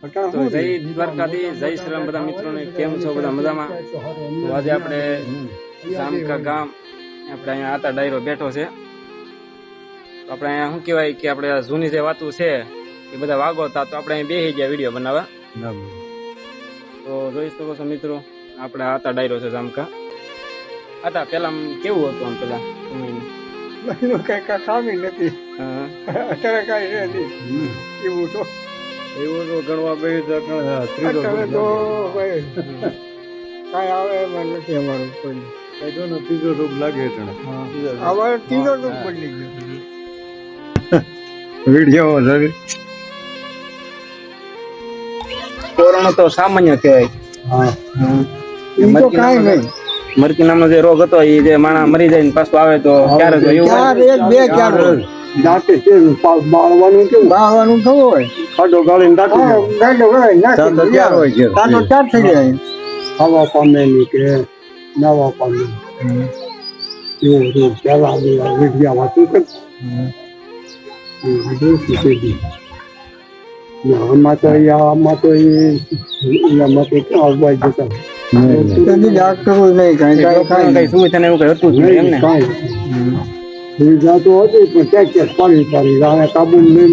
તો જય દ્વારકાથી જય શ્રી રામ બધા મિત્રોને કેમ છો બધા મજામાં? તો આજે આપણે જામકા ગામ આપણે અહીંયા આતા ડાયરો બેઠો છે. તો આપણે અહીંયા શું કહેવાય કે આપણે જૂની જે વાતો છે એ બધા વાગોતા તો આપણે અહીં બેસી ગયા વિડીયો બનાવવા. તો જોઈ શકો છો મિત્રો આપણે આતા ડાયરો છે જામકા. આતા પેલા કેવું હતું આમ પેલા કઈ ખામી નથી અત્યારે કઈ નથી એવું તો ગણવા બે અત્યારે તો કઈ આવે એમાં નથી અમારું કોઈ ત્રીજો રોગ લાગે અમારે ત્રીજો રૂપ બદલી ગયો વિડીયો કોરોના તો સામાન્ય કહેવાય. મરકી નામનો જે રોગ હતો એ જે માણસ મરી જાય ને પાછું આવે તો ક્યારે તો એવું દાંતે બાળવાનું કેવું બાળવાનું થવું હોય ખાડો ગાળીને દાંતી ગાડો હોય ના તૈયાર હોય છે તાનો ચાર થઈ જાય ખાવા પામે ની કે નાવા પામે એવું રોગ પેલા વિડીયા વાતું કર આમાં તો ક્યાં જતા ડાક્ટરો નહીં કઈ કઈ સુવિધા ને એવું કઈ હતું જ નહીં એમને. સુવિધા તો હતી પણ ક્યાંક પાણી પાણી કાબુ નહીં